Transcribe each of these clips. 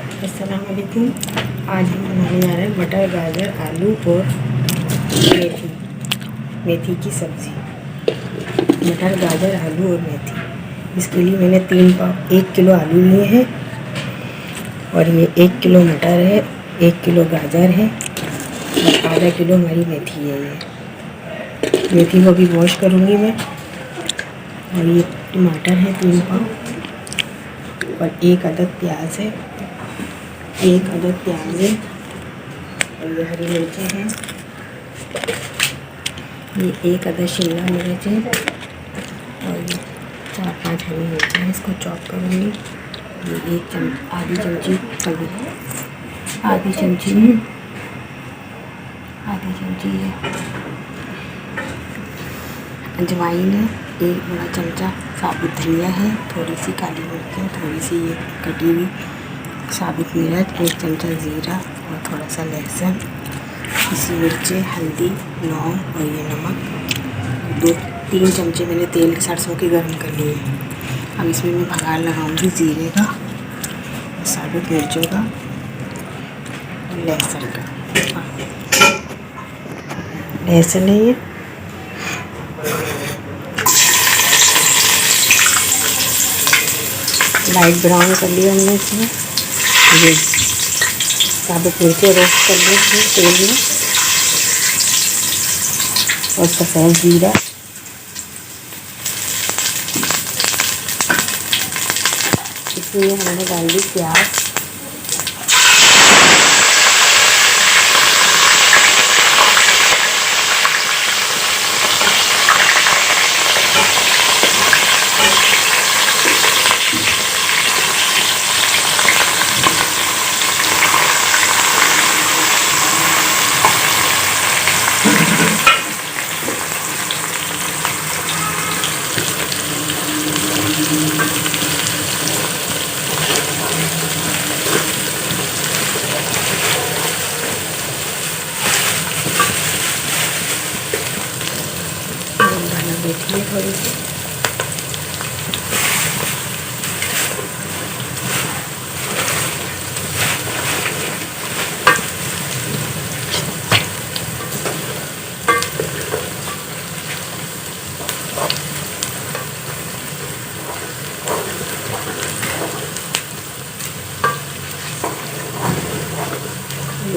अस्सलाम वालेकुम। आज हम बनाने जा रहे हैं मटर गाजर आलू और मेथी की सब्ज़ी। मटर गाजर आलू और मेथी, इसके लिए मैंने 1 किलो आलू लिए हैं और ये 1 किलो मटर है, 1 किलो गाजर है और आधा किलो हमारी मेथी है। ये मेथी को भी वॉश करूँगी मैं। और ये टमाटर है 3 पाव और 1 अदद प्याज है, 1 अदद प्याज है और ये हरी मिर्चें हैं, ये 1 अदद शिमला मिर्च है और ये 4-5 हरी मिर्चें हैं। इसको चॉप करूँगी। ये आधी चमची है अजवाइन है, 1 बड़ा चमचा साबुत धनिया है, थोड़ी सी काली मिर्च है, थोड़ी सी ये कटी हुई साबुत मिर्च, 1 चमचा ज़ीरा और थोड़ा सा लहसुन, इसी मिर्चें, हल्दी, लौंग और ये नमक। 2-3 चमचे मैंने तेल सरसों के गर्म कर लिए। अब इसमें मैं भगार लगाऊंगी ज़ीरे का, साबुत मिर्चों का और लहसुन का। लहसुन है ये, लाइट ब्राउन कर लिया हमने इसमें। ये साबुत मिर्चें रोस्ट कर ली इसमें तेल में और सफ़ेद जीरा, इसमें हमने डाल दी प्याज, मेथी है थोड़ी सी,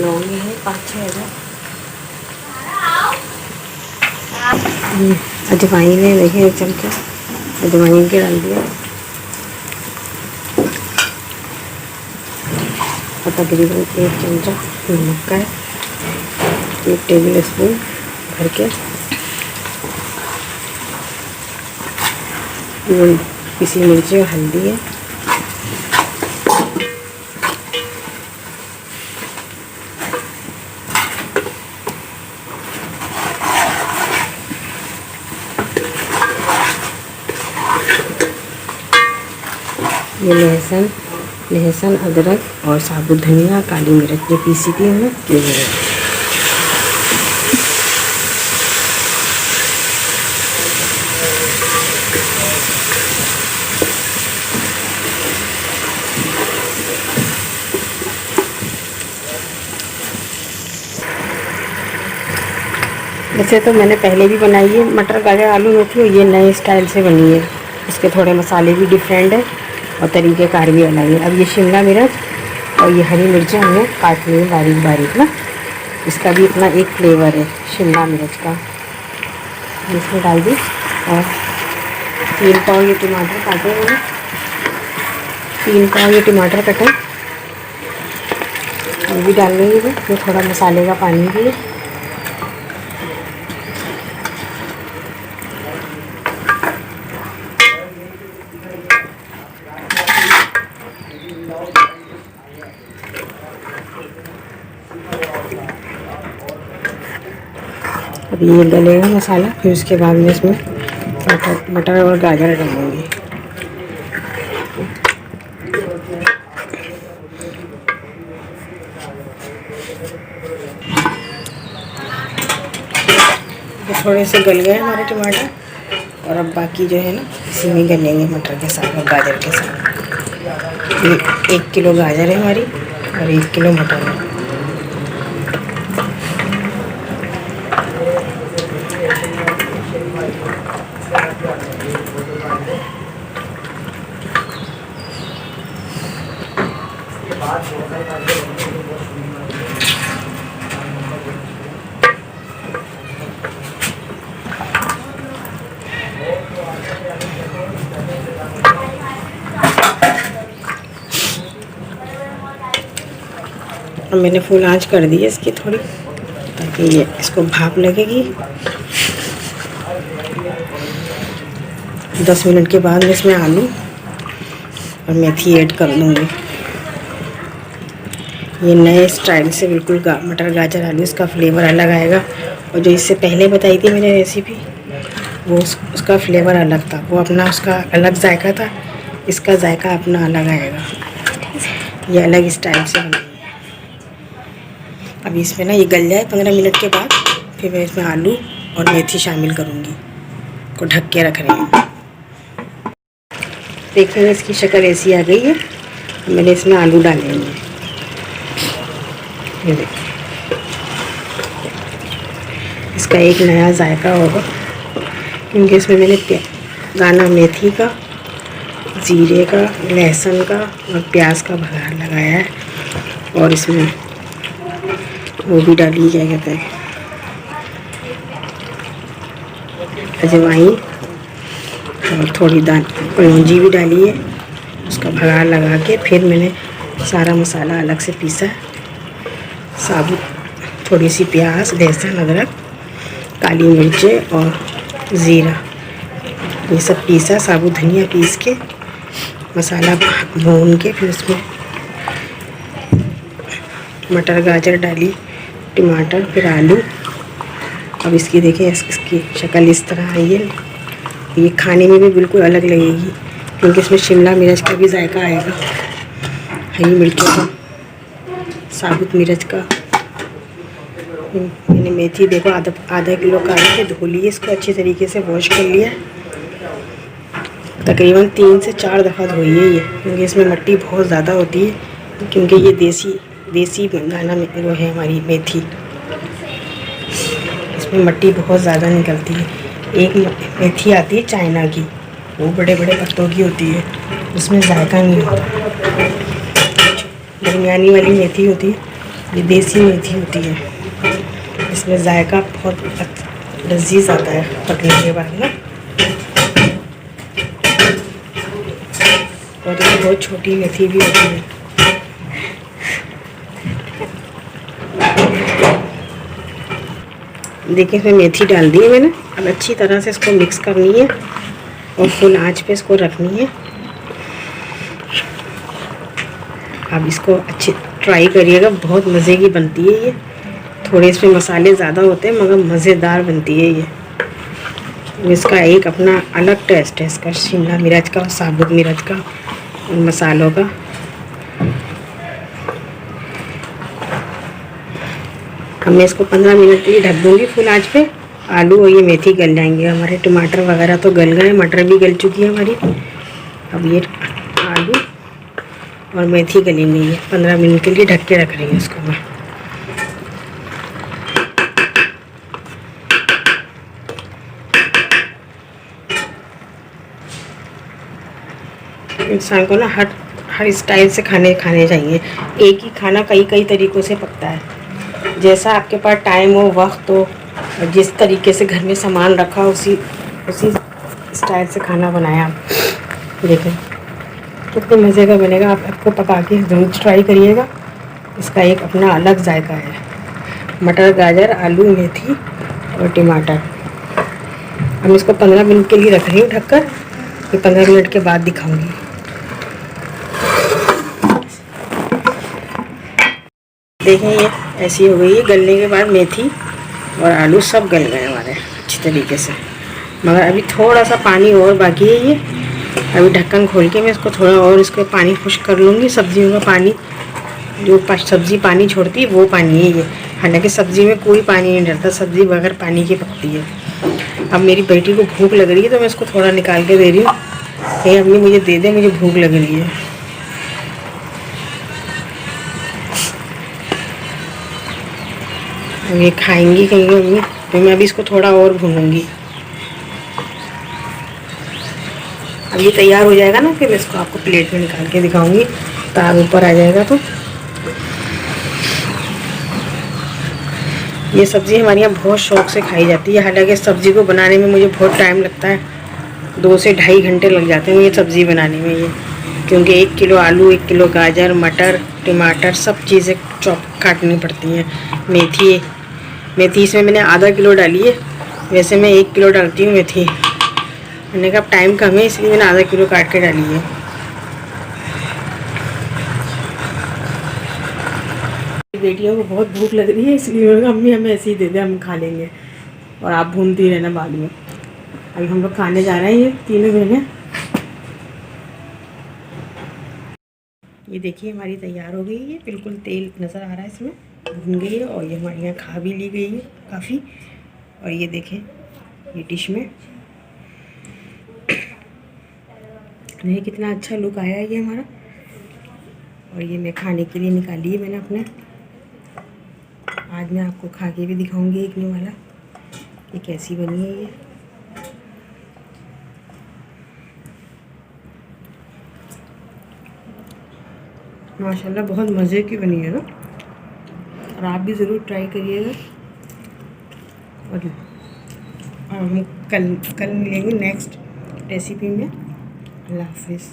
लौंग है 5-6 अदद, अजवाइन है, देखिए 1 चमचा अजवाइन के डाल दिया और तकरीबन 1 चमचा नमक का है, 1 टेबल स्पून भर के पिसी मिर्ची और हल्दी है। ये लहसुन अदरक और साबुत धनिया काली मिर्च जो पीसी थी हमने ये है। वैसे तो मैंने पहले भी बनाई है मटर गाजर आलू मेथी, और ये नए स्टाइल से बनी है। इसके थोड़े मसाले भी डिफरेंट है और तरीक़ेकार भी अलग है। अब ये शिमला मिर्च और ये हरी मिर्चें हमने काट ली है बारीक बारीक ना, इसका भी अपना एक फ्लेवर है शिमला मिर्च का, इसमें डाल दी। और 3 पाव ये टमाटर काटे हुए, 3 पाव ये टमाटर कटे, ये भी डाल लेंगे। ये थोड़ा मसाले का पानी भी है। अब ये डलेगा मसाला, फिर उसके बाद में इसमें मटर और गाजर डालूँगी। तो थोड़े से गल गए हमारे टमाटर और अब बाकी जो है ना इसी में गलेंगे मटर के साथ और गाजर के साथ। ये 1 किलो गाजर है हमारी और 1 किलो मटर है। अब मैंने फुल आंच कर दी है इसकी थोड़ी, ताकि ये इसको भाप लगेगी। 10 मिनट के बाद मैं इसमें आलू और मेथी ऐड कर दूँगी। ये नए स्टाइल से बिल्कुल मटर गाजर आलू, इसका फ्लेवर अलग आएगा। और जो इससे पहले बताई थी मैंने रेसिपी, वो उसका फ्लेवर अलग था, वो अपना उसका अलग जायका था, इसका जायका अपना अलग आएगा। ये अलग स्टाइल से बनाई है। अभी इसमें ना ये गल जाए 15 मिनट के बाद फिर मैं इसमें आलू और मेथी शामिल करूँगी, को ढक के रख रही हूँ। देखेंगे इसकी शक्ल ऐसी आ गई है। मैंने इसमें आलू डाले हैं, ये देखिए, इसका एक नया जायका होगा, क्योंकि इसमें मैंने दाना मेथी का, जीरे का, लहसुन का और प्याज का बघार लगाया है। और इसमें वो भी डाली, क्या कहते हैं, अजवाइन और थोड़ी कलौंजी भी डाली है। उसका भगार लगा के फिर मैंने सारा मसाला अलग से पीसा है। साबुत थोड़ी सी प्याज, लहसुन, अदरक, काली मिर्चें और ज़ीरा, ये सब पीसा। साबुत धनिया पीस के मसाला भून के फिर उसमें मटर गाजर डाली, टमाटर, फिर आलू। अब इसकी देखिए, इसकी शक्ल इस तरह आई है। ये खाने में भी बिल्कुल अलग लगेगी, क्योंकि इसमें शिमला मिर्च का भी जायका आएगा, हरी मिर्चों का, साबुत मिर्च का। मैंने मेथी देखो आधा किलो काट के धो ली है, इसको अच्छी तरीके से वॉश कर लिया। तकरीबन 3 से 4 दफ़ा धोई है ये, क्योंकि इसमें मिट्टी बहुत ज़्यादा होती है, क्योंकि ये देसी दाना में वो है हमारी मेथी, इसमें मिट्टी बहुत ज़्यादा निकलती है। एक मेथी आती है चाइना की, वो बड़े बड़े पत्तों की होती है, उसमें जायका नहीं होता। दरमियानी वाली मेथी होती है, ये देसी मेथी होती है, इसमें जायका बहुत लजीज आता है पकने के बाद ना। और ये बहुत छोटी मेथी भी होती है। देखिए, इसमें मेथी डाल दी है मैंने। अब अच्छी तरह से इसको मिक्स करनी है और फुल आंच पे इसको रखनी है। अब इसको अच्छी ट्राई करिएगा, बहुत मज़े की बनती है ये। थोड़े इसमें मसाले ज़्यादा होते हैं, मगर मज़ेदार बनती है ये। इसका एक अपना अलग टेस्ट है, इसका शिमला मिर्च का, साबुत मिर्च का और मसालों का। अब मैं इसको 15 मिनट के लिए ढक दूँगी फुल आंच पे। आलू और ये मेथी गल जाएंगे हमारे। टमाटर वगैरह तो गल गए, मटर भी गल चुकी है हमारी। अब ये आलू और मेथी गलेंगे, ये 15 मिनट के लिए ढक के रख रही हूँ इसको मैं। इंसान को ना हर स्टाइल से खाने चाहिए। एक ही खाना कई तरीक़ों से पकता है। जैसा आपके पास टाइम हो, वक्त हो, और जिस तरीके से घर में सामान रखा हो, उसी स्टाइल से खाना बनाया। देखें कितने मज़े का बनेगा। आप आपको पका के ज़रूर ट्राई करिएगा, इसका एक अपना अलग जायका है। मटर, गाजर, आलू, मेथी और टमाटर। हम इसको 15 मिनट के लिए रख रही हूँ ढककर, फिर 15 मिनट के बाद दिखाऊंगी। देखें, ये ऐसी हो गई है। गलने के बाद मेथी और आलू सब गल गए हमारे अच्छी तरीके से, मगर अभी थोड़ा सा पानी और बाकी है। ये अभी ढक्कन खोल के मैं इसको थोड़ा और इसको पानी खुश्क कर लूँगी। सब्जियों का पानी, जो सब्ज़ी पानी छोड़ती है वो पानी है ये। हालांकि सब्ज़ी में कोई पानी नहीं डलता, सब्ज़ी बगैर पानी की पकती है। अब मेरी बेटी को भूख लग रही है, तो मैं इसको थोड़ा निकाल के दे रही हूँ। हे अम्मी मुझे दे दे, मुझे भूख लग रही है। अब ये खाएंगी कहीं मम्मी, तो मैं अभी इसको थोड़ा और भूनूंगी। अब ये तैयार हो जाएगा ना, फिर इसको आपको प्लेट में निकाल के दिखाऊंगी, तार ऊपर आ जाएगा। तो ये सब्ज़ी हमारे यहाँ बहुत शौक़ से खाई जाती है। हालांकि इस सब्ज़ी को बनाने में मुझे बहुत टाइम लगता है, 2 से ढाई घंटे लग जाते हैं ये सब्ज़ी बनाने में। ये क्योंकि 1 किलो आलू, 1 किलो गाजर, मटर, टमाटर सब चीज़ें चॉप काटनी पड़ती हैं। मेथी इसमें मैंने आधा किलो डाली है, वैसे मैं 1 किलो डालती हूँ मेथी। मैंने कहा टाइम कम है इसलिए मैंने आधा किलो काट के डाली है। बेटियों को बहुत भूख लग रही है, इसलिए मैंने कहा अम्मी हमें ऐसे ही दे दे, हम खा लेंगे और आप भूनती रहना बाद में। अभी हम लोग खाने जा रहे हैं ये तीनों बहनें। ये देखिए हमारी तैयार हो गई है, बिल्कुल तेल नज़र आ रहा है इसमें, भून गई है और ये हमारे यहाँ खा भी ली गई है काफ़ी। और ये देखें ये डिश में नहीं कितना अच्छा लुक आया है ये हमारा। और ये मैं खाने के लिए निकाली है मैंने अपने। आज मैं आपको खा के भी दिखाऊंगी एक वाला ये कैसी बनी है। ये माशाल्लाह बहुत मज़े की बनी है ना, और आप भी ज़रूर ट्राई करिएगा। और हम कल मिलेंगे नेक्स्ट रेसिपी में। अल्लाह हाफिज़।